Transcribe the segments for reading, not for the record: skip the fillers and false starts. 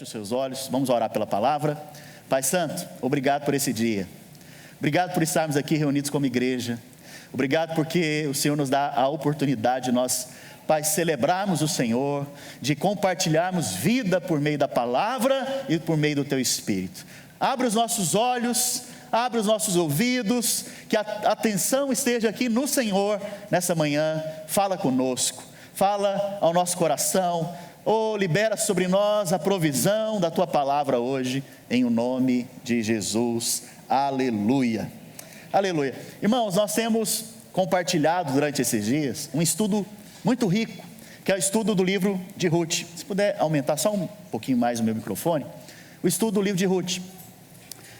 Feche os seus olhos, vamos orar pela palavra. Pai Santo, obrigado por esse dia. Obrigado por estarmos aqui reunidos como igreja. Obrigado porque o Senhor nos dá a oportunidade de nós, Pai, celebrarmos o Senhor, de compartilharmos vida por meio da palavra e por meio do Teu Espírito. Abre os nossos olhos, abre os nossos ouvidos, que a atenção esteja aqui no Senhor nessa manhã. Fala conosco, fala ao nosso coração. Libera sobre nós a provisão da Tua palavra hoje, em o nome de Jesus, aleluia, aleluia. Irmãos, nós temos compartilhado durante esses dias um estudo muito rico, que é o estudo do livro de Ruth. Se puder aumentar só um pouquinho mais o meu microfone, o estudo do livro de Ruth.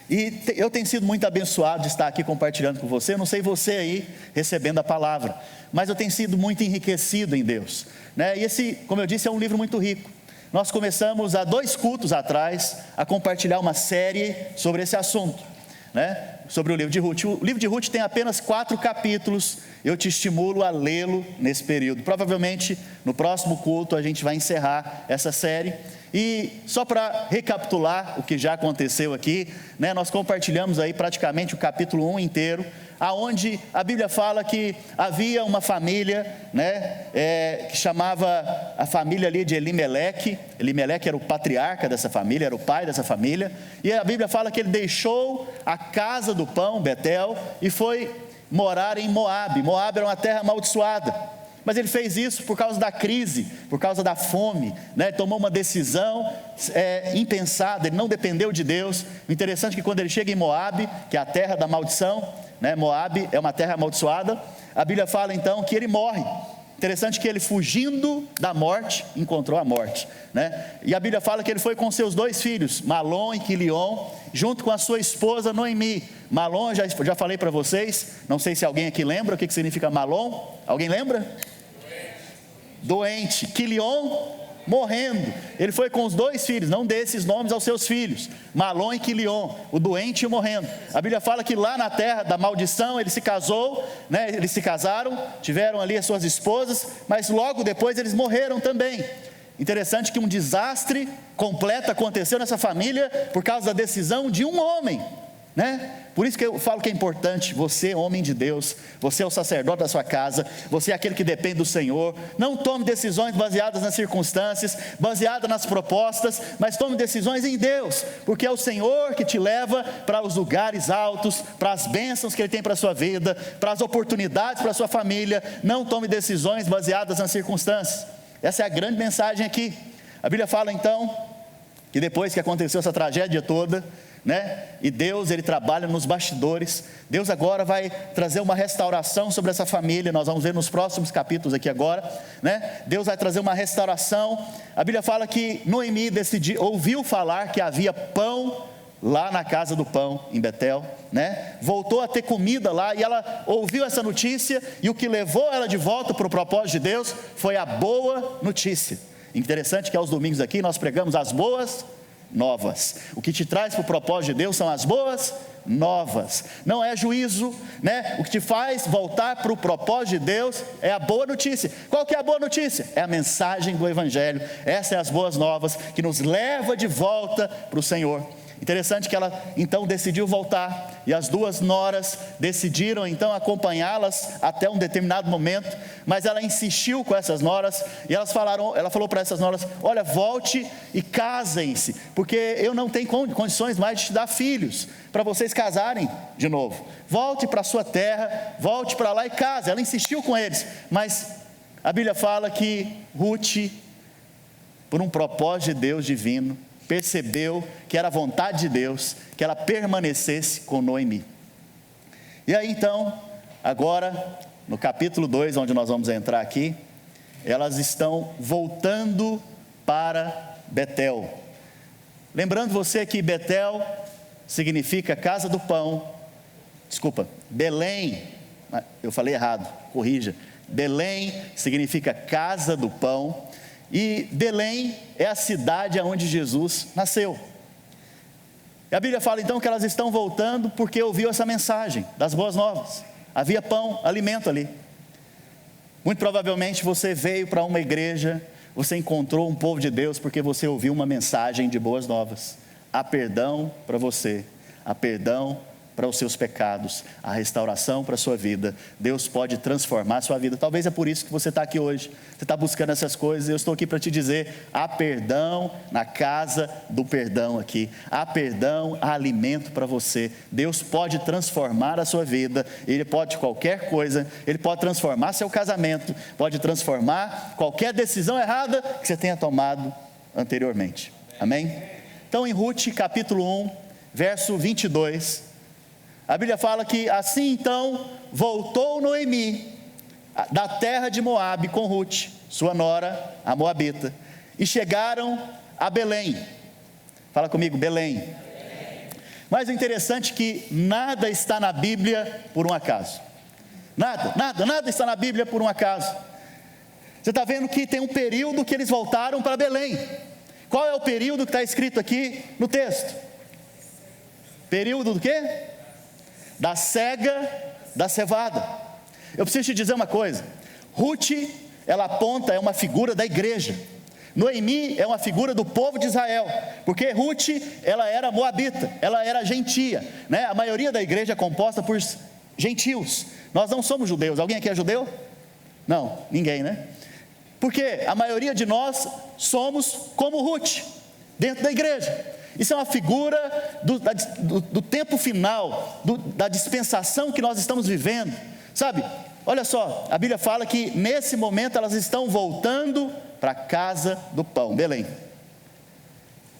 E eu tenho sido muito abençoado de estar aqui compartilhando com você. Eu não sei você aí recebendo a palavra, mas eu tenho sido muito enriquecido em Deus, né? E esse, como eu disse, é um livro muito rico. Nós começamos há 2 cultos atrás a compartilhar uma série sobre esse assunto, né? Sobre o livro de Ruth. O livro de Ruth tem apenas 4 capítulos. Eu te estimulo a lê-lo nesse período. Provavelmente no próximo culto a gente vai encerrar essa série. E só para recapitular o que já aconteceu aqui, né, nós compartilhamos aí praticamente o capítulo 1 inteiro, aonde a Bíblia fala que havia uma família, né, que chamava a família ali de Elimeleque. Elimeleque era o patriarca dessa família, era o pai dessa família, e a Bíblia fala que ele deixou a casa do pão, Betel, e foi morar em Moabe. Moabe era uma terra amaldiçoada. Mas ele fez isso por causa da crise, por causa da fome, né? Ele tomou uma decisão impensada, ele não dependeu de Deus. O interessante é que quando ele chega em Moabe, que é a terra da maldição, né? Moabe é uma terra amaldiçoada, a Bíblia fala então que ele morre. Interessante que ele, fugindo da morte, encontrou a morte, né? E a Bíblia fala que ele foi com seus 2 filhos, Malom e Quilion, junto com a sua esposa Noemi. Malom, já falei para vocês, não sei se alguém aqui lembra o que significa Malom. Alguém lembra? Doente. Quilion, morrendo. Ele foi com os 2 filhos, não dê esses nomes aos seus filhos, Malom e Quilion, o doente e o morrendo. A Bíblia fala que lá na terra da maldição ele se casou, né? Eles se casaram, tiveram ali as suas esposas, mas logo depois eles morreram também. Interessante que um desastre completo aconteceu nessa família por causa da decisão de um homem, né? Por isso que eu falo que é importante, você, homem de Deus, você é o sacerdote da sua casa, você é aquele que depende do Senhor. Não tome decisões baseadas nas circunstâncias, baseadas nas propostas, mas tome decisões em Deus, porque é o Senhor que te leva para os lugares altos, para as bênçãos que Ele tem para a sua vida, para as oportunidades para a sua família. Não tome decisões baseadas nas circunstâncias. Essa é a grande mensagem aqui. A Bíblia fala então que depois que aconteceu essa tragédia toda, né? E Deus, Ele trabalha nos bastidores. Deus agora vai trazer uma restauração sobre essa família. Nós vamos ver nos próximos capítulos aqui agora, né? Deus vai trazer uma restauração. A Bíblia fala que Noemi ouviu falar que havia pão lá na casa do pão em Betel, né? Voltou a ter comida lá, e ela ouviu essa notícia, e o que levou ela de volta para o propósito de Deus foi a boa notícia. Interessante que aos domingos aqui nós pregamos as boas novas. O que te traz para o propósito de Deus são as boas novas, não é juízo, né? O que te faz voltar para o propósito de Deus é a boa notícia. Qual que é a boa notícia? É a mensagem do Evangelho. Essas são as boas novas que nos leva de volta para o Senhor. Interessante que ela então decidiu voltar, e as 2 noras decidiram então acompanhá-las até um determinado momento, mas ela insistiu com essas noras, e ela falou para essas noras: olha, volte e casem-se, porque eu não tenho condições mais de te dar filhos, para vocês casarem de novo. Volte para a sua terra, volte para lá e case. Ela insistiu com eles, mas a Bíblia fala que Ruth, por um propósito de Deus divino, percebeu que era a vontade de Deus que ela permanecesse com Noemi. E aí então, agora no capítulo 2, onde nós vamos entrar aqui, elas estão voltando para Betel. Lembrando você que Betel significa casa do pão. Desculpa, Belém, eu falei errado, corrija. Belém significa casa do pão. E Belém é a cidade onde Jesus nasceu. E a Bíblia fala então que elas estão voltando porque ouviu essa mensagem das boas novas. Havia pão, alimento ali. Muito provavelmente você veio para uma igreja você encontrou um povo de Deus porque você ouviu uma mensagem de boas novas. Há perdão para você, há perdão para os seus pecados, há restauração para a sua vida. Deus pode transformar a sua vida. Talvez é por isso que você está aqui hoje, você está buscando essas coisas. Eu estou aqui para te dizer, há perdão na casa do perdão aqui, há perdão, há alimento para você. Deus pode transformar a sua vida, Ele pode qualquer coisa, Ele pode transformar seu casamento, pode transformar qualquer decisão errada que você tenha tomado anteriormente, amém? Então em Ruth capítulo 1, verso 22, a Bíblia fala que assim então voltou Noemi da terra de Moabe com Ruth, sua nora, a moabita, e chegaram a Belém. Fala comigo, Belém. Mas o interessante é que nada está na Bíblia por um acaso. Nada está na Bíblia por um acaso. Você está vendo que tem um período que eles voltaram para Belém. Qual é o período que está escrito aqui no texto? Período do quê? Da cega da cevada. Eu preciso te dizer uma coisa, Ruth, ela aponta, é uma figura da igreja. Noemi é uma figura do povo de Israel, porque Ruth, ela era moabita, ela era gentia, né? A maioria da igreja é composta por gentios. Nós não somos judeus. Alguém aqui é judeu? Não, ninguém, né? Porque a maioria de nós somos como Ruth, dentro da igreja. Isso é uma figura do tempo final, da dispensação que nós estamos vivendo, sabe? Olha só, a Bíblia fala que nesse momento elas estão voltando para a casa do pão, Belém.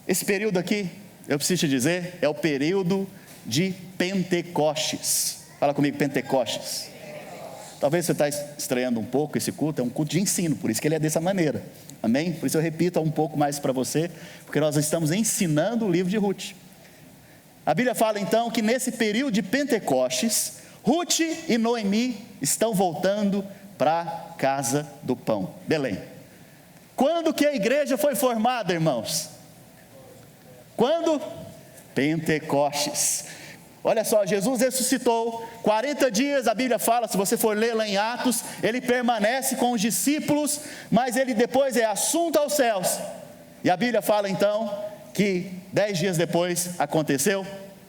Esse período aqui, eu preciso te dizer, é o período de Pentecostes. Fala comigo, Pentecostes. Talvez você está estranhando um pouco esse culto, é um culto de ensino, por isso que ele é dessa maneira, amém? Por isso eu repito um pouco mais para você, porque nós estamos ensinando o livro de Ruth. A Bíblia fala então que nesse período de Pentecostes, Ruth e Noemi estão voltando para a casa do pão, Belém. Quando que a igreja foi formada, irmãos? Quando? Pentecostes. Olha só, Jesus ressuscitou, 40 dias, a Bíblia fala, se você for ler lá em Atos, ele permanece com os discípulos, mas ele depois é assunto aos céus. E a Bíblia fala então, que 10 dias depois aconteceu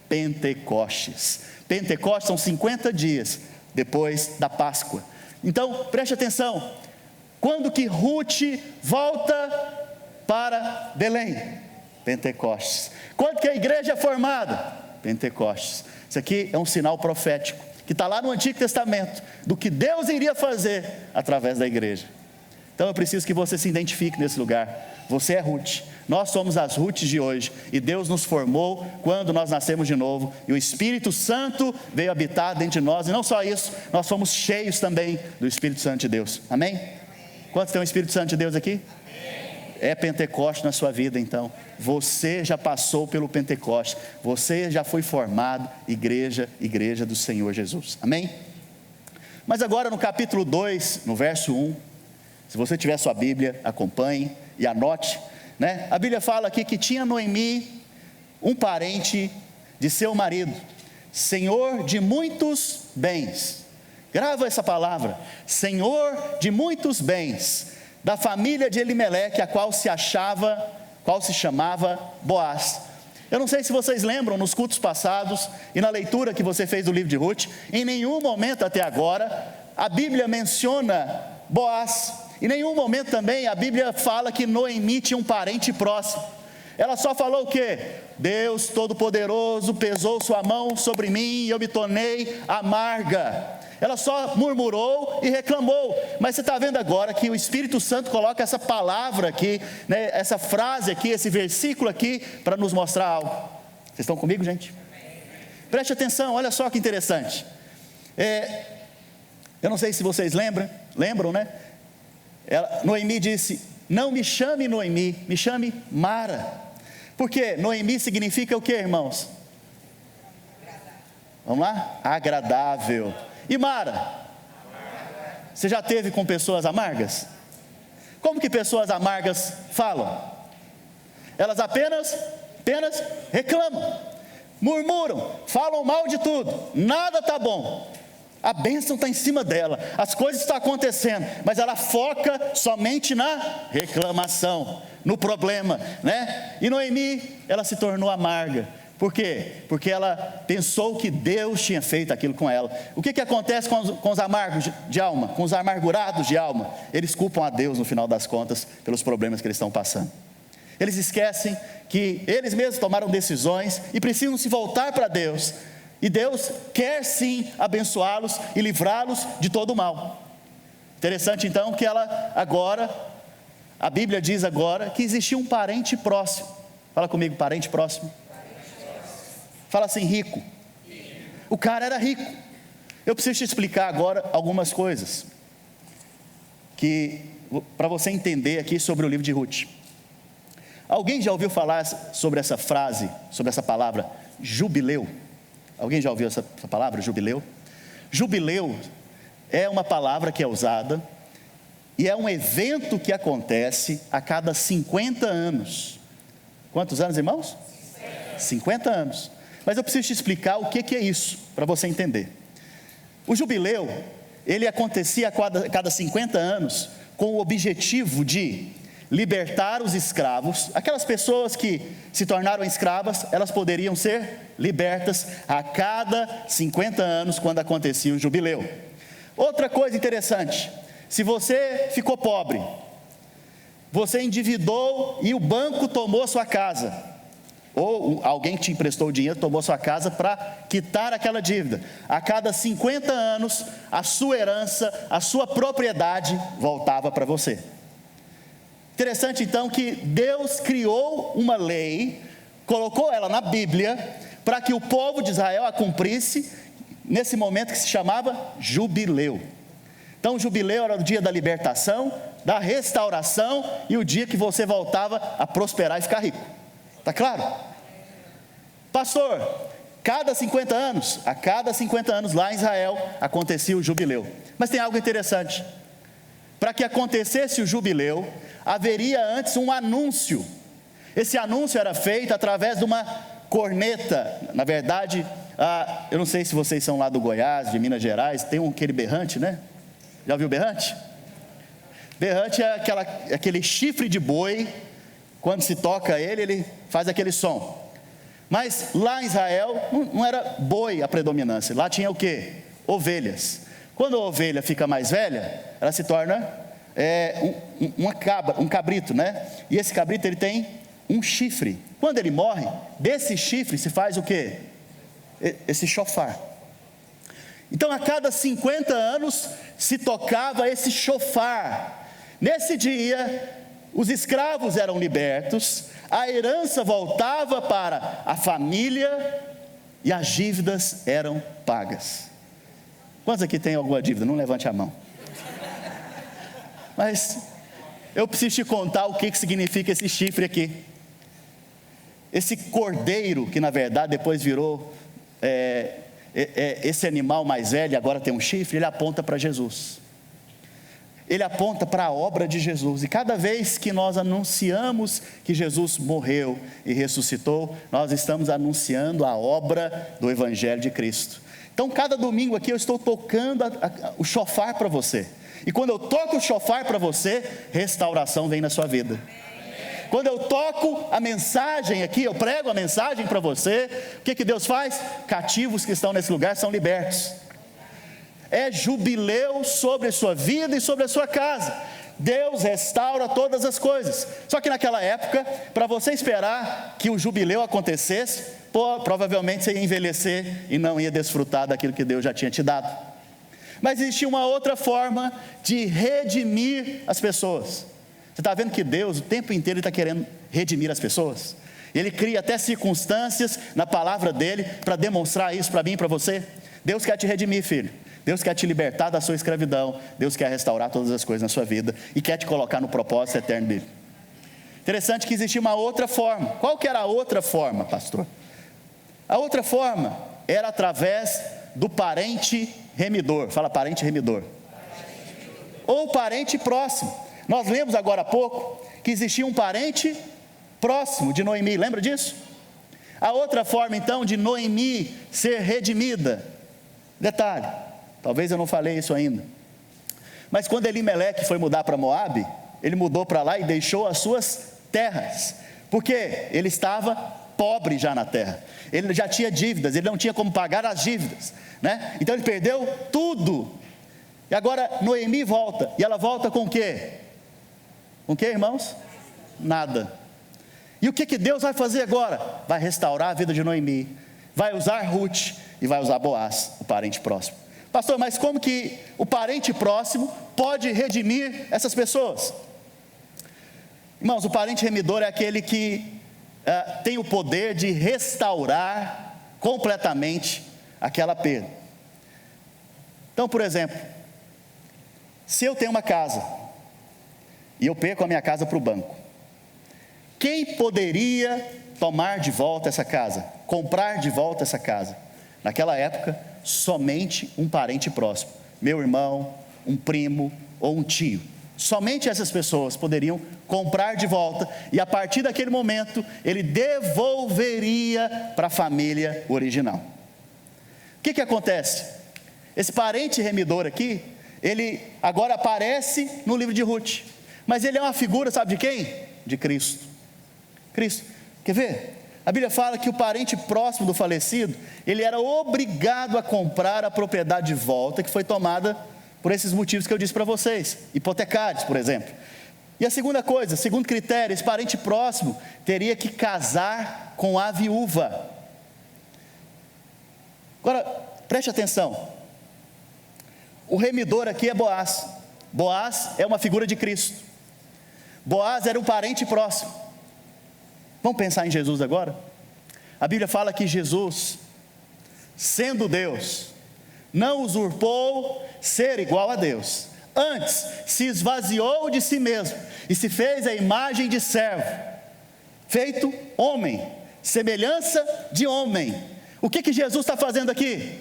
Pentecostes. Pentecostes são 50 dias depois da Páscoa. Então, preste atenção, quando que Ruth volta para Belém? Pentecostes. Quando que a igreja é formada? Pentecostes. Isso aqui é um sinal profético, que está lá no Antigo Testamento, do que Deus iria fazer através da igreja. Então eu preciso que você se identifique nesse lugar. Você é Ruth, nós somos as Ruths de hoje, e Deus nos formou quando nós nascemos de novo, e o Espírito Santo veio habitar dentro de nós, e não só isso, nós fomos cheios também do Espírito Santo de Deus, amém? Quantos tem o Espírito Santo de Deus aqui? É Pentecoste na sua vida então, você já passou pelo Pentecoste, você já foi formado, igreja do Senhor Jesus, amém? Mas agora no capítulo 2, no verso 1, se você tiver sua Bíblia, acompanhe e anote, né? A Bíblia fala aqui que tinha Noemi um parente de seu marido, senhor de muitos bens, grava essa palavra, senhor de muitos bens, da família de Elimeleque, a qual se chamava Boaz. Eu não sei se vocês lembram, nos cultos passados e na leitura que você fez do livro de Ruth, em nenhum momento até agora a Bíblia menciona Boaz. Em nenhum momento também a Bíblia fala que Noemi tinha um parente próximo. Ela só falou o quê? Deus Todo-Poderoso pesou sua mão sobre mim e eu me tornei amarga. Ela só murmurou e reclamou. Mas você está vendo agora que o Espírito Santo coloca essa palavra aqui, né, essa frase aqui, esse versículo aqui, para nos mostrar algo. Vocês estão comigo, gente? Preste atenção, olha só que interessante. Eu não sei se vocês lembram, né? Noemi disse, não me chame Noemi, me chame Mara. Porque Noemi significa o que, irmãos? Vamos lá? Agradável. E Mara? Você já teve com pessoas amargas? Como que pessoas amargas falam? Elas apenas reclamam, murmuram, falam mal de tudo, nada está bom. A bênção está em cima dela, as coisas estão acontecendo, mas ela foca somente na reclamação, no problema, né? E Noemi, ela se tornou amarga. Por quê? Porque ela pensou que Deus tinha feito aquilo com ela. O que acontece com os amargos de alma, com os amargurados de alma? Eles culpam a Deus no final das contas pelos problemas que eles estão passando. Eles esquecem que eles mesmos tomaram decisões e precisam se voltar para Deus. E Deus quer sim abençoá-los e livrá-los de todo o mal. Interessante então que ela agora, a Bíblia diz agora que existia um parente próximo. Fala comigo, parente próximo. Fala assim, rico. O cara era rico. Eu preciso te explicar agora algumas coisas que para você entender aqui sobre o livro de Ruth. Alguém já ouviu falar sobre essa frase, sobre essa palavra, jubileu? Alguém já ouviu essa palavra, jubileu? Jubileu é uma palavra que é usada e é um evento que acontece a cada 50 anos. Quantos anos, irmãos? 50 anos. Mas eu preciso te explicar o que é isso, para você entender. O jubileu, ele acontecia a cada 50 anos com o objetivo de libertar os escravos. Aquelas pessoas que se tornaram escravas, elas poderiam ser libertas a cada 50 anos, quando acontecia o jubileu. Outra coisa interessante, se você ficou pobre, você endividou e o banco tomou sua casa, ou alguém que te emprestou o dinheiro tomou sua casa para quitar aquela dívida, a cada 50 anos, a sua herança, a sua propriedade voltava para você. Interessante então que Deus criou uma lei, colocou ela na Bíblia, para que o povo de Israel a cumprisse, nesse momento que se chamava jubileu. Então o jubileu era o dia da libertação, da restauração, e o dia que você voltava a prosperar e ficar rico. Está claro? Pastor, cada 50 anos, a cada 50 anos lá em Israel acontecia o jubileu. Mas tem algo interessante. Para que acontecesse o jubileu, haveria antes um anúncio. Esse anúncio era feito através de uma corneta. Na verdade, eu não sei se vocês são lá do Goiás, de Minas Gerais, tem aquele berrante, né? Já ouviu berrante? Berrante é aquele chifre de boi. Quando se toca ele faz aquele som. Mas lá em Israel não era boi a predominância, lá tinha o quê? Ovelhas. Quando a ovelha fica mais velha, ela se torna um cabrito, né? E esse cabrito ele tem um chifre. Quando ele morre, desse chifre se faz o quê? Esse chofar. Então a cada 50 anos se tocava esse chofar. Nesse dia, os escravos eram libertos, a herança voltava para a família e as dívidas eram pagas. Quantos aqui tem alguma dívida? Não levante a mão. Mas eu preciso te contar o que significa esse chifre aqui. Esse cordeiro, que na verdade depois virou esse animal mais velho, agora tem um chifre, ele aponta para Jesus. Ele aponta para a obra de Jesus, e cada vez que nós anunciamos que Jesus morreu e ressuscitou, nós estamos anunciando a obra do Evangelho de Cristo. Então cada domingo aqui eu estou tocando o chofar para você, e quando eu toco o chofar para você, restauração vem na sua vida. Quando eu toco a mensagem aqui, eu prego a mensagem para você, o que Deus faz? Cativos que estão nesse lugar são libertos. É jubileu sobre a sua vida e sobre a sua casa. Deus restaura todas as coisas. Só que naquela época, para você esperar que o jubileu acontecesse, provavelmente você ia envelhecer e não ia desfrutar daquilo que Deus já tinha te dado. Mas existia uma outra forma de redimir as pessoas. Você está vendo que Deus o tempo inteiro está querendo redimir as pessoas? Ele cria até circunstâncias na palavra dele para demonstrar isso para mim e para você. Deus quer te redimir, filho. Deus quer te libertar da sua escravidão. Deus quer restaurar todas as coisas na sua vida e quer te colocar no propósito eterno dele. Interessante que existia uma outra forma. Qual que era a outra forma, pastor? A outra forma era através do parente remidor. Fala, parente remidor. Ou parente próximo. Nós lemos agora há pouco que existia um parente próximo de Noemi. Lembra disso? A outra forma então de Noemi ser redimida. Detalhe, Talvez eu não falei isso ainda. Mas quando Elimeleque foi mudar para Moabe, ele mudou para lá e deixou as suas terras, porque ele estava pobre já na terra, ele já tinha dívidas, ele não tinha como pagar as dívidas, né? Então ele perdeu tudo. E agora Noemi volta, e ela volta com o quê? Com o quê, irmãos? Nada. E o que Deus vai fazer agora? Vai restaurar a vida de Noemi, vai usar Ruth e vai usar Boaz, o parente próximo. Pastor, mas como que o parente próximo pode redimir essas pessoas? Irmãos, o parente remidor é aquele que tem o poder de restaurar completamente aquela perda. Então, por exemplo, se eu tenho uma casa e eu perco a minha casa para o banco, quem poderia tomar de volta essa casa, comprar de volta essa casa? Naquela época, somente um parente próximo, meu irmão, um primo ou um tio. Somente essas pessoas poderiam comprar de volta, e a partir daquele momento, ele devolveria para a família original. O que acontece? Esse parente remidor aqui, ele agora aparece no livro de Ruth, mas ele é uma figura, sabe de quem? De Cristo. Cristo, quer ver? A Bíblia fala que o parente próximo do falecido, ele era obrigado a comprar a propriedade de volta, que foi tomada por esses motivos que eu disse para vocês, hipotecários, por exemplo. E a segunda coisa, segundo critério, esse parente próximo teria que casar com a viúva. Agora, preste atenção, o remidor aqui é Boaz. Boaz é uma figura de Cristo. Boaz era um parente próximo. Vamos pensar em Jesus agora? A Bíblia fala que Jesus, sendo Deus, não usurpou ser igual a Deus. Antes, se esvaziou de si mesmo e se fez a imagem de servo, feito homem, semelhança de homem. O que Jesus está fazendo aqui?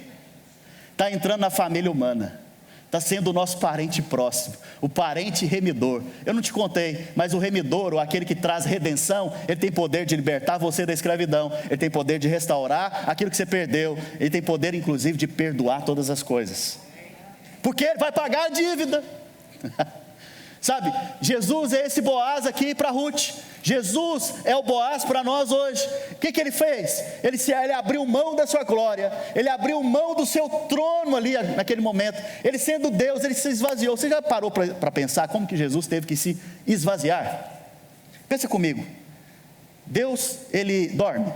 Está entrando na família humana, está sendo o nosso parente próximo, o parente remidor. Eu não te contei, mas o remidor, ou aquele que traz redenção, ele tem poder de libertar você da escravidão, ele tem poder de restaurar aquilo que você perdeu, ele tem poder inclusive de perdoar todas as coisas, porque ele vai pagar a dívida. Sabe, Jesus é esse Boaz aqui para Ruth. Jesus é o Boaz para nós hoje. O que ele fez? Ele abriu mão da sua glória, ele abriu mão do seu trono ali naquele momento. Ele sendo Deus, ele se esvaziou. Você já parou para pensar como que Jesus teve que se esvaziar? Pensa comigo. Deus, ele dorme?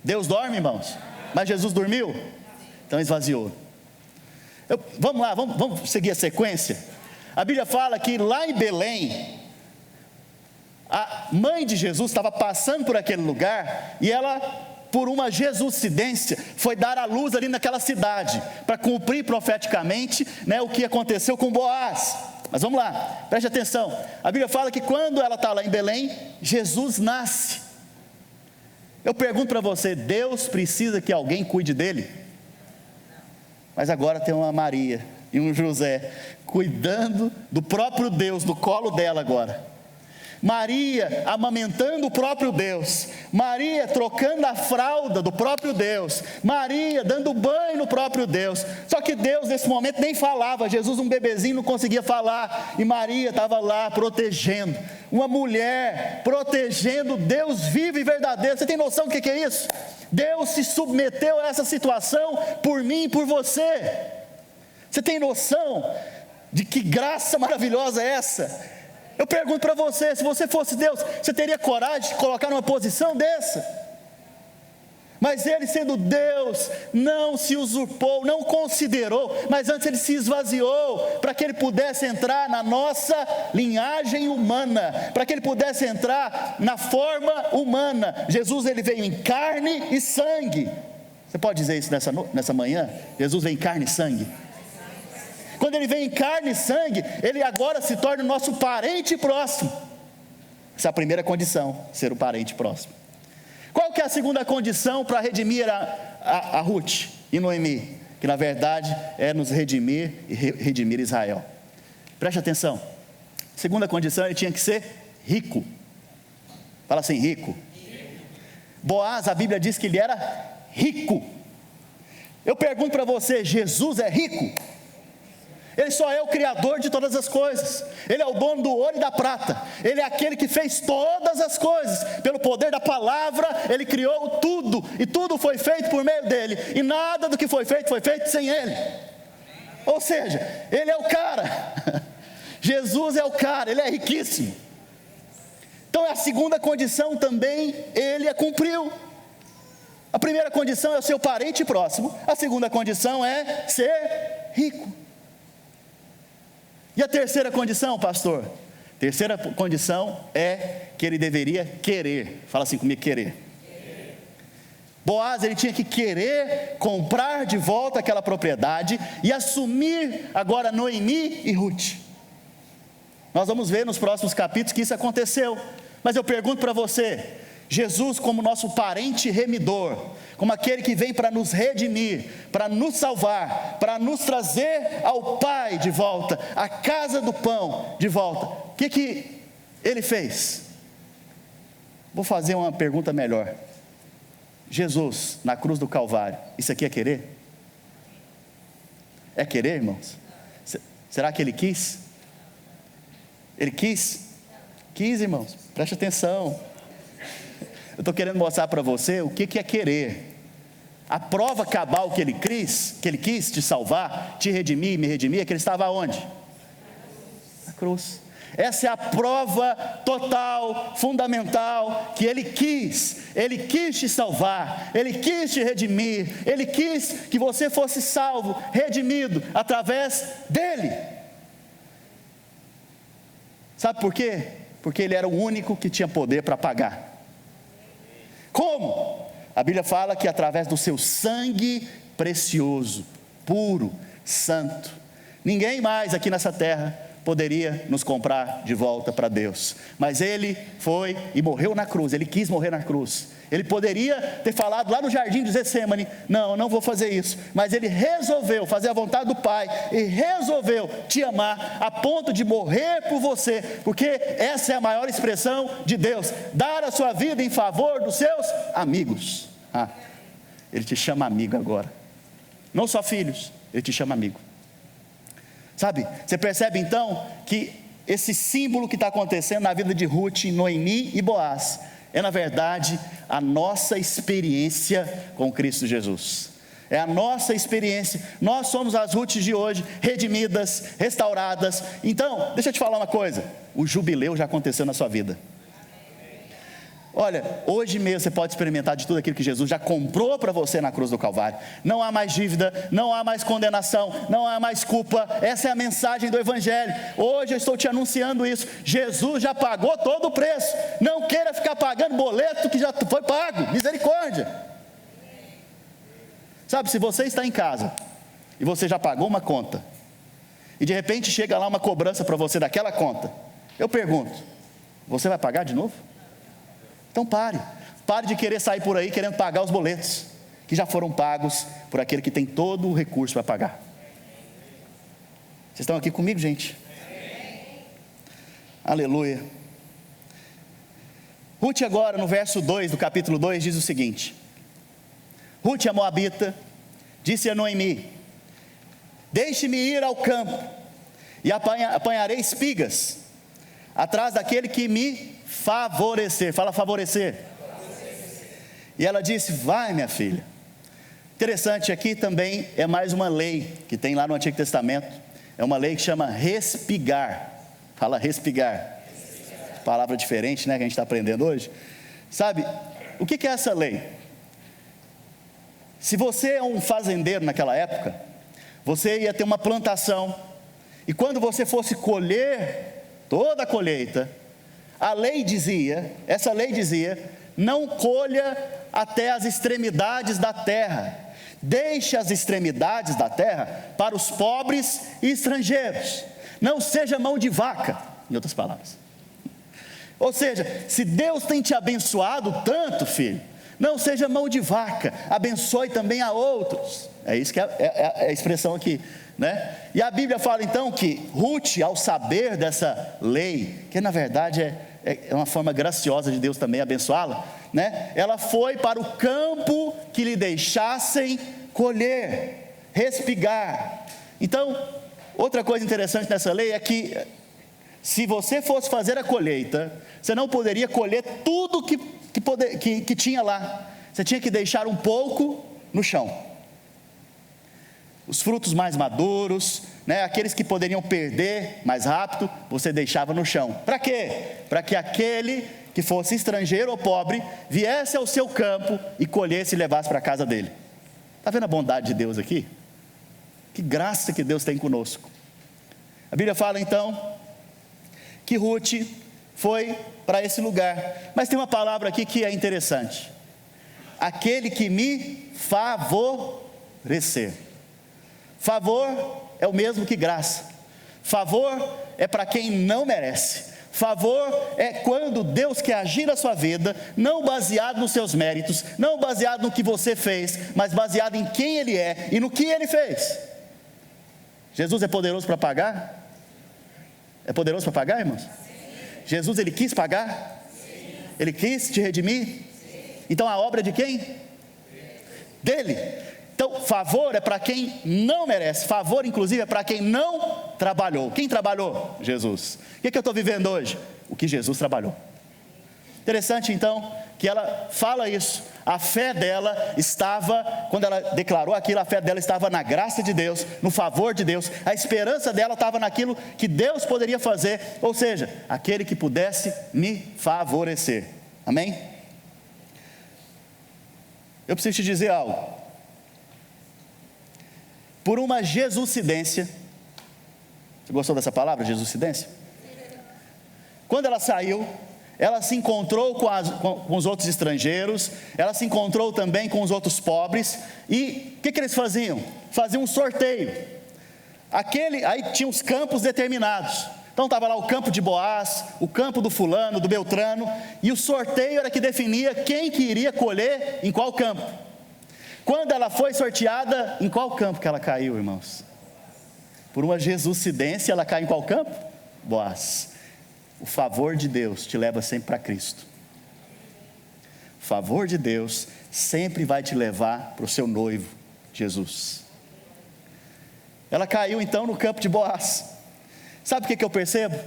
Deus dorme, irmãos? Mas Jesus dormiu? Então esvaziou. Vamos lá, vamos seguir a sequência. A Bíblia fala que lá em Belém, a mãe de Jesus estava passando por aquele lugar, e ela, por uma jesucidência, foi dar à luz ali naquela cidade, para cumprir profeticamente, né, o que aconteceu com Boaz. Mas vamos lá, preste atenção. A Bíblia fala que quando ela está lá em Belém, Jesus nasce. Eu pergunto para você, Deus precisa que alguém cuide dele? Mas agora tem uma Maria e um José cuidando do próprio Deus, no colo dela agora. Maria amamentando o próprio Deus, Maria trocando a fralda do próprio Deus, Maria dando banho no próprio Deus. Só que Deus nesse momento nem falava, Jesus um bebezinho não conseguia falar, e Maria estava lá protegendo, uma mulher protegendo Deus vivo e verdadeiro. Você tem noção do que é isso? Deus se submeteu a essa situação por mim e por você. Você tem noção de que graça maravilhosa é essa? Eu pergunto para você, se você fosse Deus, você teria coragem de colocar numa posição dessa? Mas ele, sendo Deus, não se usurpou, não considerou, mas antes ele se esvaziou, para que ele pudesse entrar na nossa linhagem humana, para que ele pudesse entrar na forma humana. Jesus, ele veio em carne e sangue. Você pode dizer isso nessa manhã? Jesus veio em carne e sangue. Quando ele vem em carne e sangue, ele agora se torna o nosso parente próximo. Essa é a primeira condição, ser o parente próximo. Qual que é a segunda condição para redimir a Ruth e Noemi? Que na verdade é nos redimir e redimir Israel. Preste atenção. Segunda condição, ele tinha que ser rico. Fala assim, rico. Boaz, a Bíblia diz que ele era rico. Eu pergunto para você, Jesus é rico? Ele só é o Criador de todas as coisas. Ele é o dono do ouro e da prata. Ele é aquele que fez todas as coisas. Pelo poder da palavra, Ele criou tudo. E tudo foi feito por meio dEle. E nada do que foi feito sem Ele. Ou seja, Ele é o cara. Jesus é o cara, Ele é riquíssimo. Então a segunda condição também Ele a cumpriu. A primeira condição é o seu parente próximo. A segunda condição é ser rico. E a terceira condição, pastor? Terceira condição é que ele deveria querer. Fala assim comigo, querer. Boaz, ele tinha que querer comprar de volta aquela propriedade e assumir agora Noemi e Ruth. Nós vamos ver nos próximos capítulos que isso aconteceu. Mas eu pergunto para você, Jesus como nosso parente remidor, como aquele que vem para nos redimir, para nos salvar, para nos trazer ao Pai de volta, à casa do pão de volta. O que Ele fez? Vou fazer uma pergunta melhor. Jesus, na cruz do Calvário, isso aqui é querer? É querer, irmãos? Será que Ele quis? Ele quis? Quis, irmãos, preste atenção. Eu estou querendo mostrar para você o que é querer. A prova cabal que ele quis te salvar, te redimir, me redimir, é que ele estava onde? Na cruz. Essa é a prova total, fundamental, que ele quis te salvar, ele quis te redimir, ele quis que você fosse salvo, redimido, através dele. Sabe por quê? Porque ele era o único que tinha poder para pagar. Como? A Bíblia fala que através do seu sangue precioso, puro, santo. Ninguém mais aqui nessa terra poderia nos comprar de volta para Deus. Mas Ele foi e morreu na cruz, Ele quis morrer na cruz. Ele poderia ter falado lá no jardim de Getsemane, não, eu não vou fazer isso. Mas Ele resolveu fazer a vontade do Pai e resolveu te amar a ponto de morrer por você, porque essa é a maior expressão de Deus, dar a sua vida em favor dos seus amigos. Ele te chama amigo agora, não só filhos, Ele te chama amigo. Sabe, você percebe então que esse símbolo que está acontecendo na vida de Ruth, Noemi e Boaz é na verdade a nossa experiência com Cristo Jesus. É a nossa experiência. Nós somos as Ruths de hoje, redimidas, restauradas. Então, deixa eu te falar uma coisa, o jubileu já aconteceu na sua vida. Olha, hoje mesmo você pode experimentar de tudo aquilo que Jesus já comprou para você na cruz do Calvário. Não há mais dívida, não há mais condenação, não há mais culpa. Essa é a mensagem do Evangelho. Hoje eu estou te anunciando isso. Jesus já pagou todo o preço. Não queira ficar pagando boleto que já foi pago. Misericórdia. Sabe, se você está em casa e você já pagou uma conta e de repente chega lá uma cobrança para você daquela conta, eu pergunto, você vai pagar de novo? Então pare de querer sair por aí querendo pagar os boletos que já foram pagos por aquele que tem todo o recurso para pagar. Vocês estão aqui comigo, gente? Aleluia. Ruth agora no verso 2 do capítulo 2 diz o seguinte: Ruth a moabita disse a Noemi: deixe-me ir ao campo e apanharei espigas atrás daquele que me favorecer. Fala favorecer. E ela disse: vai, minha filha. Interessante, aqui também é mais uma lei que tem lá no Antigo Testamento. É uma lei que chama respigar. Fala respigar. Palavra diferente, né, que a gente está aprendendo hoje. Sabe, o que é essa lei? Se você é um fazendeiro naquela época, você ia ter uma plantação, e quando você fosse colher toda a colheita, essa lei dizia, não colha até as extremidades da terra, deixe as extremidades da terra para os pobres e estrangeiros, não seja mão de vaca, em outras palavras. Ou seja, se Deus tem te abençoado tanto, filho, não seja mão de vaca, abençoe também a outros. É isso que é a expressão aqui, né? E a Bíblia fala então que Ruth, ao saber dessa lei, que na verdade é uma forma graciosa de Deus também abençoá-la, né? Ela foi para o campo que lhe deixassem colher, respigar. Então, outra coisa interessante nessa lei é que, se você fosse fazer a colheita, você não poderia colher tudo que tinha lá. Você tinha que deixar um pouco no chão. Os frutos mais maduros, né, aqueles que poderiam perder mais rápido, você deixava no chão. Para quê? Para que aquele que fosse estrangeiro ou pobre viesse ao seu campo e colhesse e levasse para a casa dele. Está vendo a bondade de Deus aqui? Que graça que Deus tem conosco. A Bíblia fala então que Ruth foi para esse lugar. Mas tem uma palavra aqui que é interessante: aquele que me favorecer. Favor é o mesmo que graça. Favor é para quem não merece. Favor é quando Deus quer agir na sua vida, não baseado nos seus méritos, não baseado no que você fez, mas baseado em quem Ele é e no que Ele fez. Jesus é poderoso para pagar? É poderoso para pagar, irmãos? Sim. Jesus, Ele quis pagar? Sim. Ele quis te redimir? Sim. Então a obra é de quem? Sim. Dele. Então favor é para quem não merece. Favor inclusive é para quem não trabalhou. Quem trabalhou? Jesus. O que eu estou vivendo hoje? O que Jesus trabalhou. Interessante então que ela fala isso. A fé dela estava, quando ela declarou aquilo, a fé dela estava na graça de Deus, no favor de Deus. A esperança dela estava naquilo que Deus poderia fazer, ou seja, aquele que pudesse me favorecer. Amém? Eu preciso te dizer algo. Por uma jesucidência, você gostou dessa palavra, jesucidência? Quando ela saiu, ela se encontrou com os outros estrangeiros, ela se encontrou também com os outros pobres, e o que eles faziam? Faziam um sorteio. Aí tinha os campos determinados. Então estava lá o campo de Boaz, o campo do fulano, do Beltrano, e o sorteio era que definia quem que iria colher em qual campo. Quando ela foi sorteada, em qual campo que ela caiu, irmãos? Por uma jesucidência, ela cai em qual campo? Boaz. O favor de Deus te leva sempre para Cristo. O favor de Deus sempre vai te levar para o seu noivo, Jesus. Ela caiu então no campo de Boaz. Sabe o que eu percebo?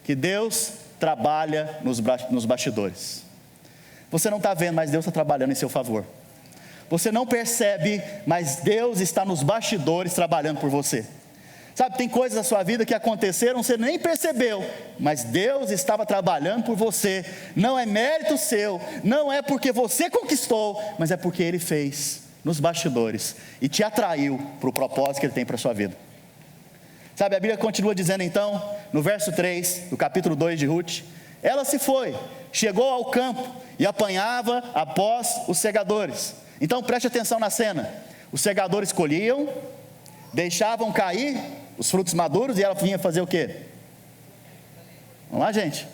Que Deus trabalha nos bastidores. Você não está vendo, mas Deus está trabalhando em seu favor. Você não percebe, mas Deus está nos bastidores trabalhando por você. Sabe, tem coisas na sua vida que aconteceram, você nem percebeu, mas Deus estava trabalhando por você. Não é mérito seu, não é porque você conquistou, mas é porque Ele fez nos bastidores e te atraiu para o propósito que Ele tem para a sua vida. Sabe, a Bíblia continua dizendo então, no verso 3, do capítulo 2 de Ruth: ela se foi, chegou ao campo e apanhava após os segadores. Então preste atenção na cena: os segadores colhiam, deixavam cair os frutos maduros, e ela vinha fazer o quê? Vamos lá, gente.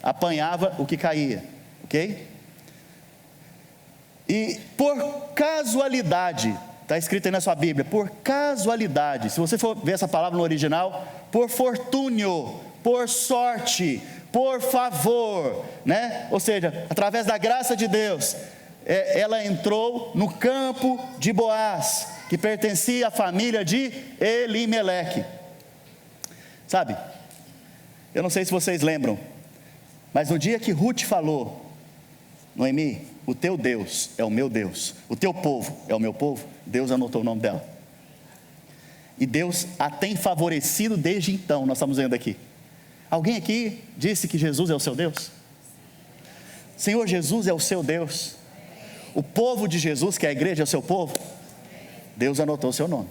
Apanhava o que caía, ok? E por casualidade, está escrito aí na sua Bíblia, por casualidade, se você for ver essa palavra no original, por fortúnio, por sorte, por favor, né? Ou seja, através da graça de Deus, ela entrou no campo de Boaz, que pertencia à família de Elimeleque. Sabe, eu não sei se vocês lembram, mas no dia que Ruth falou: Noemi, o teu Deus é o meu Deus, o teu povo é o meu povo, Deus anotou o nome dela. E Deus a tem favorecido desde então. Nós estamos vendo aqui. Alguém aqui disse que Jesus é o seu Deus? Senhor Jesus é o seu Deus. O povo de Jesus, que é a igreja, é o seu povo. Deus anotou o seu nome.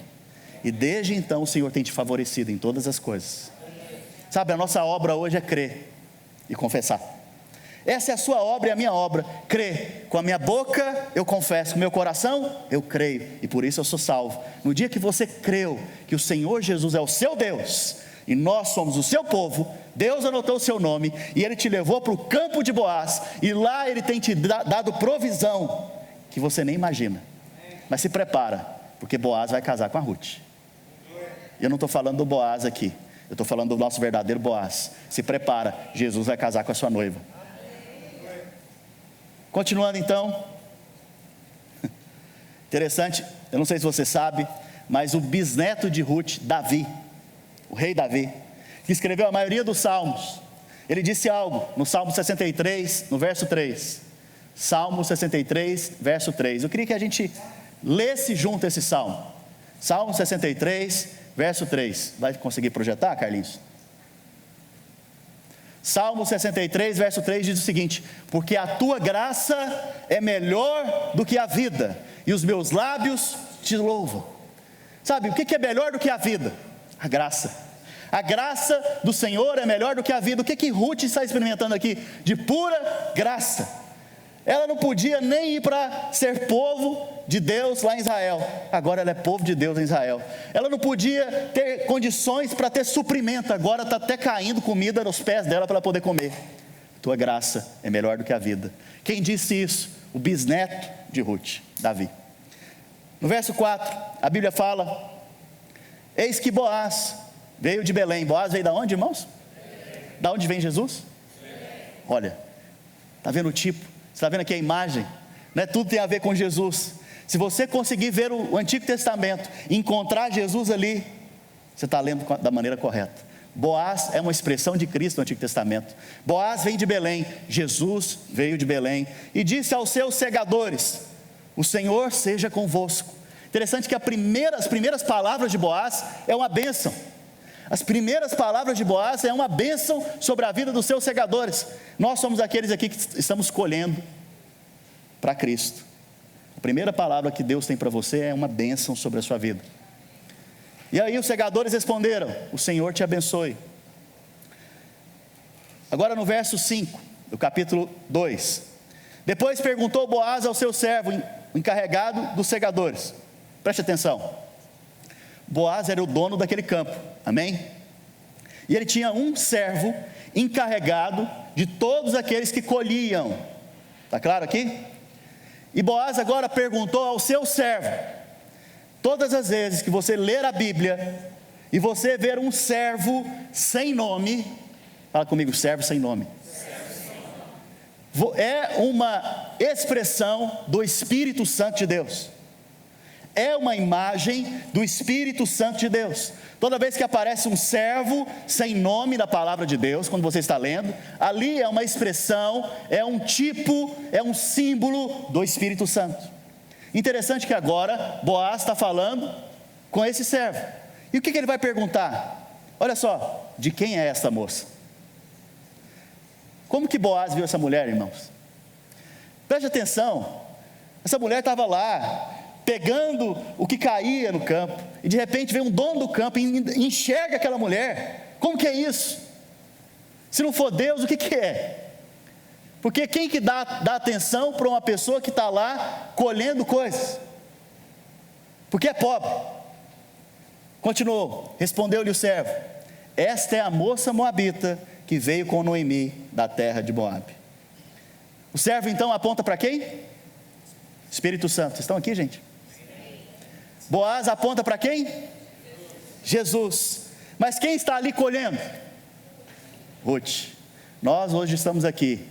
E desde então o Senhor tem te favorecido em todas as coisas. Sabe, a nossa obra hoje é crer e confessar. Essa é a sua obra e a minha obra. Crer. Com a minha boca eu confesso, com o meu coração eu creio, e por isso eu sou salvo. No dia que você creu que o Senhor Jesus é o seu Deus e nós somos o seu povo, Deus anotou o seu nome e Ele te levou para o campo de Boaz, e lá Ele tem te dado provisão que você nem imagina. Mas se prepara, porque Boaz vai casar com a Ruth. Eu não estou falando do Boaz aqui, eu estou falando do nosso verdadeiro Boaz. Se prepara, Jesus vai casar com a sua noiva. Continuando então, Interessante, eu não sei se você sabe, mas o bisneto de Ruth, Davi, o rei Davi, que escreveu a maioria dos salmos, ele disse algo no Salmo 63, no verso 3. Salmo 63, verso 3. Eu queria que a gente lesse junto esse salmo. Salmo 63, verso 3. Vai conseguir projetar, Carlinhos? Salmo 63, verso 3 diz o seguinte: porque a tua graça é melhor do que a vida, e os meus lábios te louvam. Sabe, o que é melhor do que a vida? A graça. A graça do Senhor é melhor do que a vida. O que Ruth está experimentando aqui? De pura graça. Ela não podia nem ir para ser povo de Deus lá em Israel. Agora ela é povo de Deus em Israel. Ela não podia ter condições para ter suprimento. Agora está até caindo comida nos pés dela para ela poder comer. Tua graça é melhor do que a vida. Quem disse isso? O bisneto de Ruth, Davi. No verso 4, a Bíblia fala: eis que Boaz veio de Belém. Boaz veio da onde, irmãos? Da onde vem Jesus? Olha, está vendo o tipo? Você está vendo aqui a imagem? Né? Tudo tem a ver com Jesus. Se você conseguir ver o Antigo Testamento e encontrar Jesus ali, você está lendo da maneira correta. Boaz é uma expressão de Cristo no Antigo Testamento. Boaz vem de Belém, Jesus veio de Belém, e disse aos seus segadores: o Senhor seja convosco. Interessante que as primeiras palavras de Boaz é uma bênção. As primeiras palavras de Boaz é uma bênção sobre a vida dos seus segadores. Nós somos aqueles aqui que estamos colhendo para Cristo. A primeira palavra que Deus tem para você é uma bênção sobre a sua vida. E aí os segadores responderam: o Senhor te abençoe. Agora no verso 5 do capítulo 2. Depois perguntou Boaz ao seu servo, o encarregado dos segadores. Preste atenção. Boaz era o dono daquele campo, amém? E ele tinha um servo encarregado de todos aqueles que colhiam. Está claro aqui? E Boaz agora perguntou ao seu servo. Todas as vezes que você ler a Bíblia e você ver um servo sem nome, fala comigo, servo sem nome, é uma expressão do Espírito Santo de Deus. É uma imagem do Espírito Santo de Deus. Toda vez que aparece um servo sem nome na palavra de Deus, quando você está lendo, ali é uma expressão, é um tipo, é um símbolo do Espírito Santo. Interessante que agora Boaz está falando com esse servo. E o que ele vai perguntar? Olha só, de quem é essa moça? Como que Boaz viu essa mulher, irmãos? Preste atenção, essa mulher estava lá, pegando o que caía no campo, e de repente vem um dono do campo e enxerga aquela mulher. Como que é isso? Se não for Deus, o que é? Porque quem que dá atenção para uma pessoa que está lá colhendo coisas? Porque é pobre. Continuou, respondeu-lhe o servo: esta é a moça moabita que veio com Noemi da terra de Moabe. O servo então aponta para quem? Espírito Santo. Vocês estão aqui, gente? Boaz aponta para quem? Jesus. Mas quem está ali colhendo? Ruth. Nós hoje estamos aqui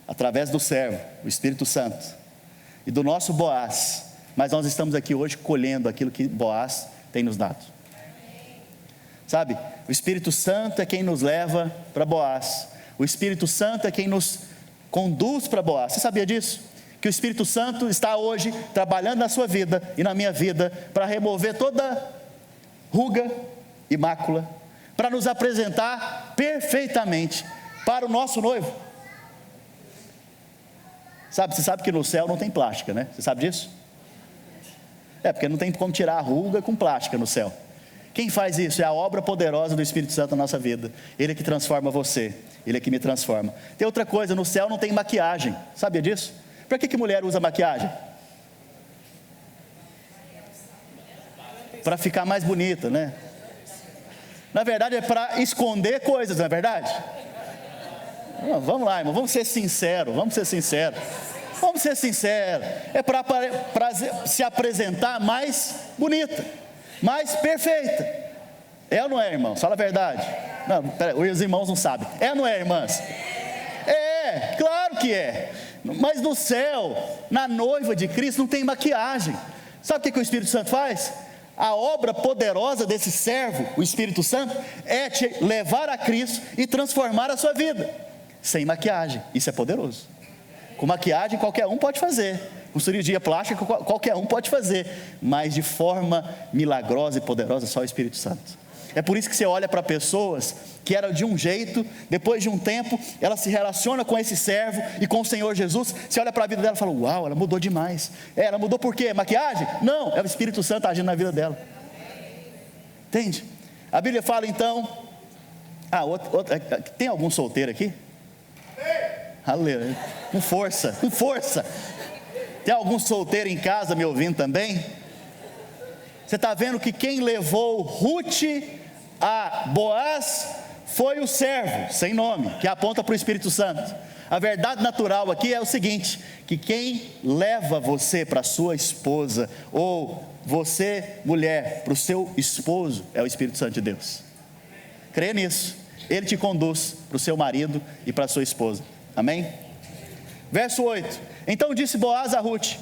através do servo, o Espírito Santo, e do nosso Boaz, mas nós estamos aqui hoje colhendo aquilo que Boaz tem nos dado. Sabe, o Espírito Santo é quem nos leva para Boaz, o Espírito Santo é quem nos conduz para Boaz. Você sabia disso? Que o Espírito Santo está hoje trabalhando na sua vida e na minha vida para remover toda ruga e mácula, para nos apresentar perfeitamente para o nosso noivo. Você sabe que no céu não tem plástica, né? Você sabe disso? Porque não tem como tirar a ruga com plástica no céu. Quem faz isso? É a obra poderosa do Espírito Santo na nossa vida. Ele é que transforma você, Ele é que me transforma. Tem outra coisa, no céu não tem maquiagem. Sabia disso? Para que mulher usa maquiagem? Para ficar mais bonita, né? Na verdade é para esconder coisas, não é verdade? Não, vamos lá, irmão, vamos ser sinceros. É para se apresentar mais bonita, mais perfeita. É ou não é, irmão? Fala a verdade. Não, os irmãos não sabem. É ou não é, irmãs? É, claro que é. Mas no céu, na noiva de Cristo, não tem maquiagem. Sabe o que o Espírito Santo faz? A obra poderosa desse servo, o Espírito Santo, é te levar a Cristo e transformar a sua vida, sem maquiagem. Isso é poderoso. Com maquiagem qualquer um pode fazer, com cirurgia plástica qualquer um pode fazer, mas de forma milagrosa e poderosa só o Espírito Santo. É por isso que você olha para pessoas que eram de um jeito, depois de um tempo, ela se relaciona com esse servo e com o Senhor Jesus, você olha para a vida dela e fala, uau, ela mudou demais. Ela mudou por quê? Maquiagem? Não, é o Espírito Santo agindo na vida dela. Entende? A Bíblia fala então, tem algum solteiro aqui? Aleluia, com força, com força. Tem algum solteiro em casa me ouvindo também? Você está vendo que quem levou Ruth a Boaz foi o servo, sem nome, que aponta para o Espírito Santo. A verdade natural aqui é o seguinte, que quem leva você para a sua esposa, ou você, mulher, para o seu esposo, é o Espírito Santo de Deus. Creia nisso, ele te conduz para o seu marido e para a sua esposa, amém? Verso 8, então disse Boaz a Ruth,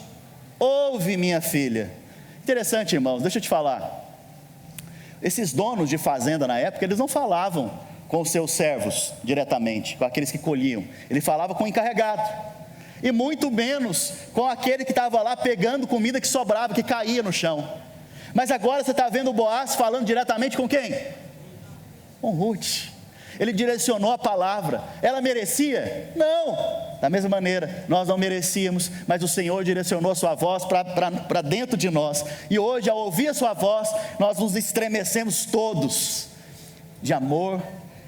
ouve minha filha. Interessante, irmãos, deixa eu te falar, esses donos de fazenda na época, eles não falavam com os seus servos diretamente, com aqueles que colhiam, ele falava com o encarregado, e muito menos com aquele que estava lá pegando comida que sobrava, que caía no chão. Mas agora você está vendo o Boaz falando diretamente com quem? Com Ruth. Ele direcionou a palavra. Ela merecia? Não. Da mesma maneira, nós não merecíamos, mas o Senhor direcionou a sua voz para dentro de nós, e hoje ao ouvir a sua voz, nós nos estremecemos todos, de amor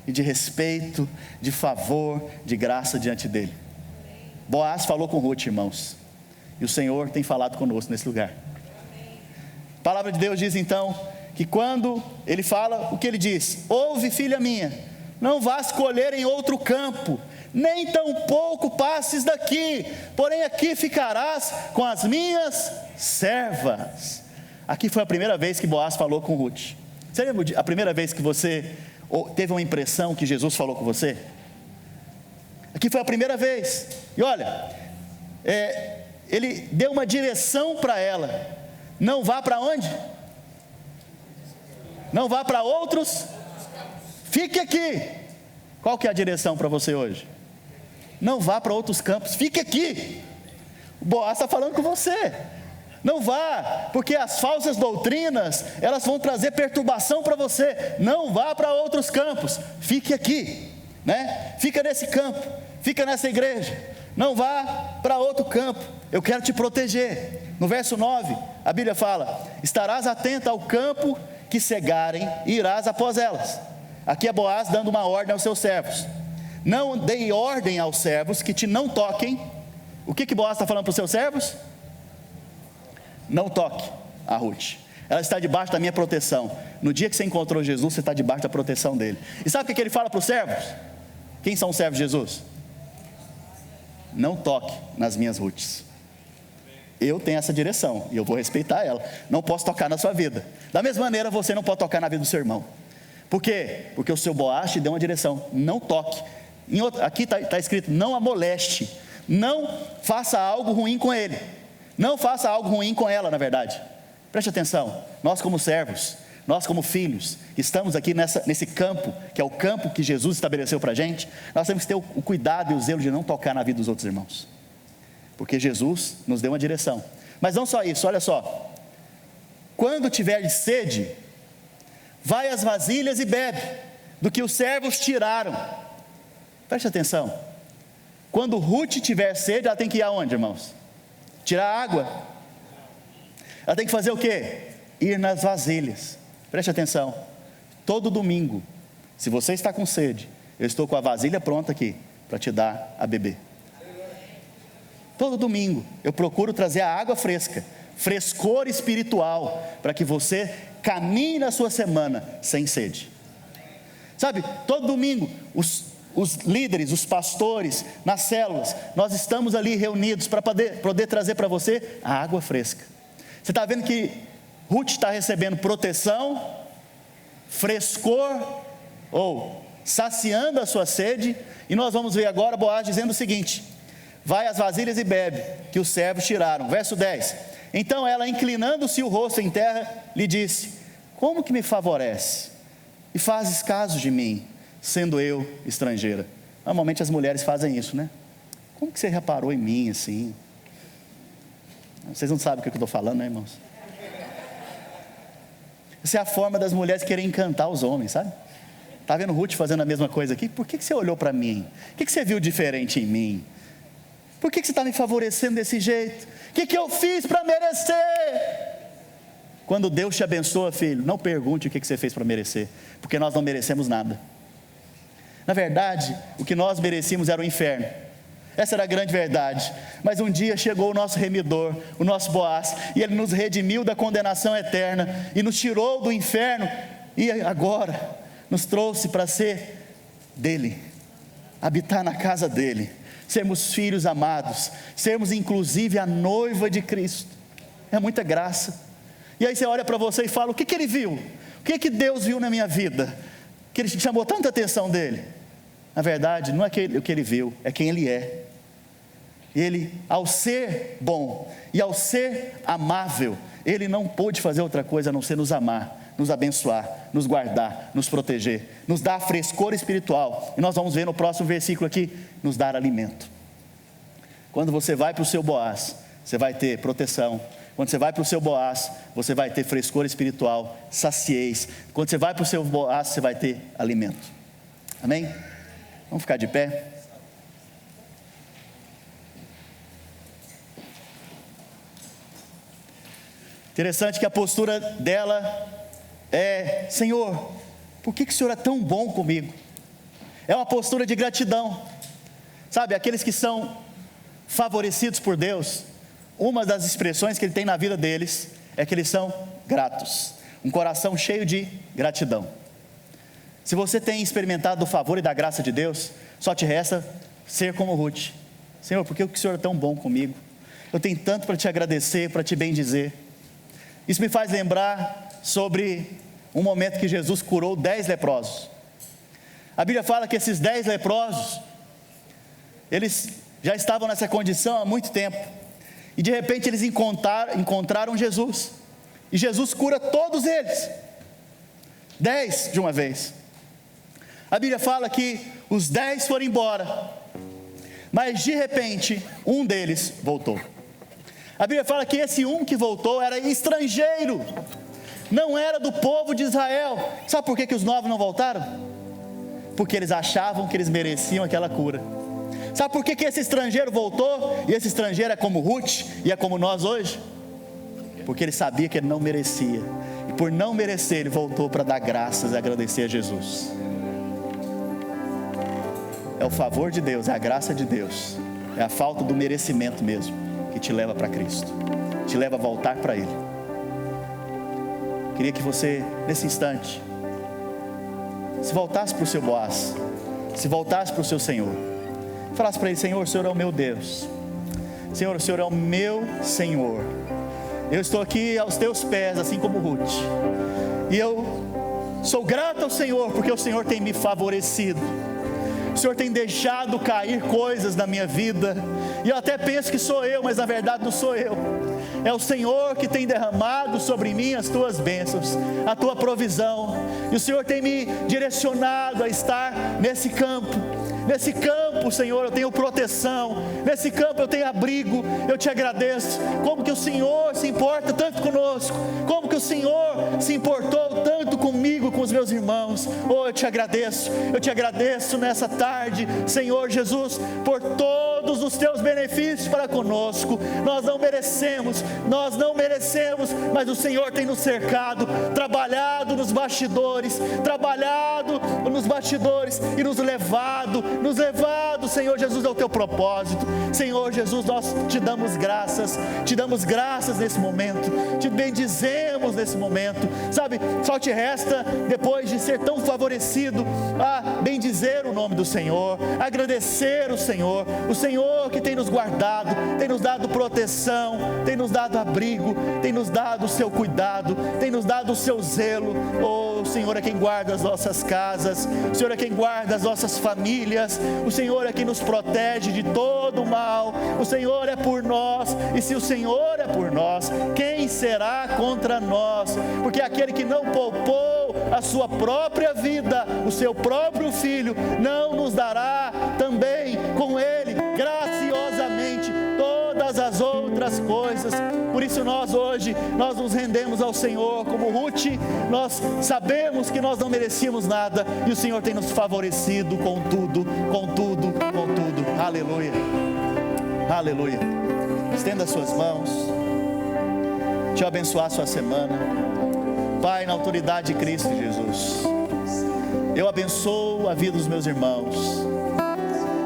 e de respeito, de favor, de graça diante dele. Boaz falou com Ruth, irmãos, e o Senhor tem falado conosco nesse lugar. A palavra de Deus diz então, que quando ele fala, o que ele diz? Ouve, filha minha, não vás colher em outro campo, nem tampouco passes daqui, porém aqui ficarás com as minhas servas. Aqui foi a primeira vez que Boaz falou com Ruth. Você lembra a primeira vez que você teve uma impressão que Jesus falou com você? Aqui foi a primeira vez, e olha, ele deu uma direção para ela, não vá para onde? Não vá para outros, fique aqui. Qual que é a direção para você hoje? Não vá para outros campos, fique aqui. O Boaz está falando com você. Não vá, porque as falsas doutrinas, elas vão trazer perturbação para você. Não vá para outros campos, fique aqui, né? Fica nesse campo, fica nessa igreja. Não vá para outro campo, eu quero te proteger. No verso 9, a Bíblia fala, estarás atento ao campo que cegarem e irás após elas. Aqui é Boaz dando uma ordem aos seus servos. Não dei ordem aos servos que te não toquem. O que Boaz está falando para os seus servos? Não toque a Ruth, ela está debaixo da minha proteção. No dia que você encontrou Jesus, você está debaixo da proteção dele. E sabe o que ele fala para os servos? Quem são os servos de Jesus? Não toque nas minhas Ruths. Eu tenho essa direção e eu vou respeitar ela. Não posso tocar na sua vida. Da mesma maneira, você não pode tocar na vida do seu irmão. Por quê? Porque o seu Boaz te deu uma direção. Não toque. Aqui está escrito, não a moleste. Não faça algo ruim com ele. Não faça algo ruim com ela, na verdade. Preste atenção. Nós como servos, nós como filhos, estamos aqui nesse campo, que é o campo que Jesus estabeleceu para a gente. Nós temos que ter o cuidado e o zelo de não tocar na vida dos outros irmãos. Porque Jesus nos deu uma direção. Mas não só isso, olha só. Quando tiver sede, vai às vasilhas e bebe do que os servos tiraram. Preste atenção. Quando Ruth tiver sede, ela tem que ir aonde, irmãos? Tirar água. Ela tem que fazer o quê? Ir nas vasilhas. Preste atenção. Todo domingo, se você está com sede, eu estou com a vasilha pronta aqui para te dar a beber. Todo domingo eu procuro trazer a água fresca, frescor espiritual, para que você caminhe na sua semana sem sede. Sabe, todo domingo os líderes, os pastores, nas células, nós estamos ali reunidos para poder trazer para você a água fresca. Você está vendo que Ruth está recebendo proteção, frescor, ou saciando a sua sede, e nós vamos ver agora Boaz dizendo o seguinte: vai às vasilhas e bebe, que os servos tiraram. Verso 10, Então ela, inclinando-se o rosto em terra, lhe disse: como que me favorece e fazes caso de mim, sendo eu estrangeira? Normalmente as mulheres fazem isso, né? Como que você reparou em mim assim? Vocês não sabem o que eu estou falando, né, irmãos? Essa é a forma das mulheres querem encantar os homens, sabe? Está vendo Ruth fazendo a mesma coisa aqui? Por que você olhou para mim? O que você viu diferente em mim? Por que você está me favorecendo desse jeito? O que eu fiz para merecer? Quando Deus te abençoa, filho, não pergunte o que você fez para merecer, porque nós não merecemos nada. Na verdade, o que nós merecíamos era o inferno. Essa era a grande verdade. Mas um dia chegou o nosso remidor, o nosso Boaz, e ele nos redimiu da condenação eterna, e nos tirou do inferno, e agora nos trouxe para ser dele, habitar na casa dele, sermos filhos amados, sermos inclusive a noiva de Cristo. É muita graça. E aí você olha para você e fala: o que ele viu? O que Deus viu na minha vida, que ele chamou tanta atenção dele? Na verdade, não é o que ele viu, é quem ele é. Ele, ao ser bom e ao ser amável, ele não pôde fazer outra coisa a não ser nos amar, nos abençoar, nos guardar, nos proteger, nos dar frescor espiritual. E nós vamos ver no próximo versículo aqui, nos dar alimento. Quando você vai para o seu Boaz, você vai ter proteção. Quando você vai para o seu Boaz, você vai ter frescor espiritual, saciez. Quando você vai para o seu Boaz, você vai ter alimento. Amém? Vamos ficar de pé. Interessante que a postura dela é: Senhor, por que o Senhor é tão bom comigo? É uma postura de gratidão. Sabe, aqueles que são favorecidos por Deus, uma das expressões que Ele tem na vida deles é que eles são gratos. Um coração cheio de gratidão. Se você tem experimentado o favor e da graça de Deus, só te resta ser como Ruth. Senhor, por que o Senhor é tão bom comigo? Eu tenho tanto para te agradecer, para te bendizer. Isso me faz lembrar sobre um momento que Jesus curou 10 leprosos. A Bíblia fala que esses 10 leprosos, eles já estavam nessa condição há muito tempo, e de repente eles encontraram Jesus, e Jesus cura todos eles, 10 de uma vez. A Bíblia fala que os 10 foram embora, mas de repente um deles voltou. A Bíblia fala que esse um que voltou era estrangeiro, não era do povo de Israel. Sabe por que os 9 não voltaram? Porque eles achavam que eles mereciam aquela cura. Sabe por que esse estrangeiro voltou? E esse estrangeiro é como Ruth e é como nós hoje? Porque ele sabia que ele não merecia, e por não merecer ele voltou para dar graças e agradecer a Jesus. É o favor de Deus, é a graça de Deus, é a falta do merecimento mesmo que te leva para Cristo, te leva a voltar para Ele. Queria que você, nesse instante, se voltasse para o seu Boaz, se voltasse para o seu Senhor, falasse para Ele: Senhor, o Senhor é o meu Deus, Senhor, o Senhor é o meu Senhor, eu estou aqui aos teus pés, assim como Ruth, e eu sou grato ao Senhor, porque o Senhor tem me favorecido, o Senhor tem deixado cair coisas na minha vida, e eu até penso que sou eu, mas na verdade não sou eu, é o Senhor que tem derramado sobre mim as tuas bênçãos, a tua provisão, e o Senhor tem me direcionado a estar nesse campo. Nesse campo, Senhor, eu tenho proteção, nesse campo eu tenho abrigo. Eu te agradeço, como que o Senhor se importa tanto conosco, como que o Senhor se importou tanto comigo, com os meus irmãos. Oh, eu te agradeço nessa tarde, Senhor Jesus, por todos os teus benefícios para conosco. Nós não merecemos, mas o Senhor tem nos cercado, trabalhado nos bastidores e nos levado, Senhor Jesus, ao teu propósito. Senhor Jesus, nós te damos graças nesse momento, te bendizemos nesse momento, sabe, só te resta, depois de ser tão favorecido, a bendizer o nome do Senhor, agradecer o Senhor Senhor que tem nos guardado, tem nos dado proteção, tem nos dado abrigo, tem nos dado o seu cuidado, tem nos dado o seu zelo. Oh, o Senhor é quem guarda as nossas casas, o Senhor é quem guarda as nossas famílias, o Senhor é quem nos protege de todo o mal, o Senhor é por nós, e se o Senhor é por nós, quem será contra nós? Porque aquele que não poupou a sua própria vida, o seu próprio Filho, não nos dará também com Ele, graciosamente, todas as outras coisas. Por isso nós hoje, nós nos rendemos ao Senhor, como Ruth, nós sabemos que nós não merecíamos nada, e o Senhor tem nos favorecido com tudo, com tudo, com tudo. Aleluia, aleluia. Estenda as suas mãos. Deixa eu abençoar a sua semana. Pai, na autoridade de Cristo Jesus, eu abençoo a vida dos meus irmãos.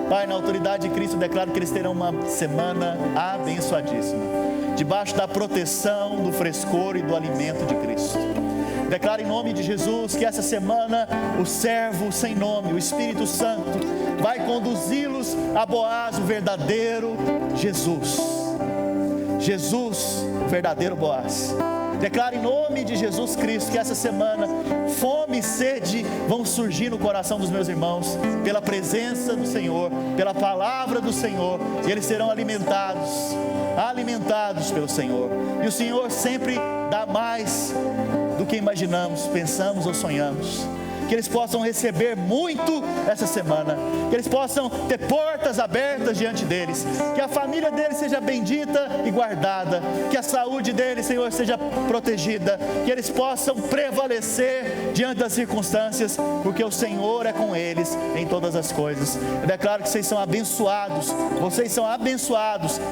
Pai, na autoridade de Cristo, eu declaro que eles terão uma semana abençoadíssima, debaixo da proteção, do frescor e do alimento de Cristo. Declaro em nome de Jesus que essa semana o servo sem nome, o Espírito Santo, vai conduzi-los a Boaz, o verdadeiro Jesus. Jesus, o verdadeiro Boaz. Declaro em nome de Jesus Cristo que essa semana fome e sede vão surgir no coração dos meus irmãos, pela presença do Senhor, pela palavra do Senhor, e eles serão alimentados pelo Senhor. E o Senhor sempre dá mais do que imaginamos, pensamos ou sonhamos. Que eles possam receber muito essa semana, que eles possam ter portas abertas diante deles, que a família deles seja bendita e guardada, que a saúde deles, Senhor, seja protegida, que eles possam prevalecer diante das circunstâncias, porque o Senhor é com eles em todas as coisas. Eu declaro que vocês são abençoados,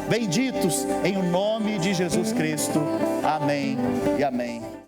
benditos em o nome de Jesus Cristo. Amém e amém.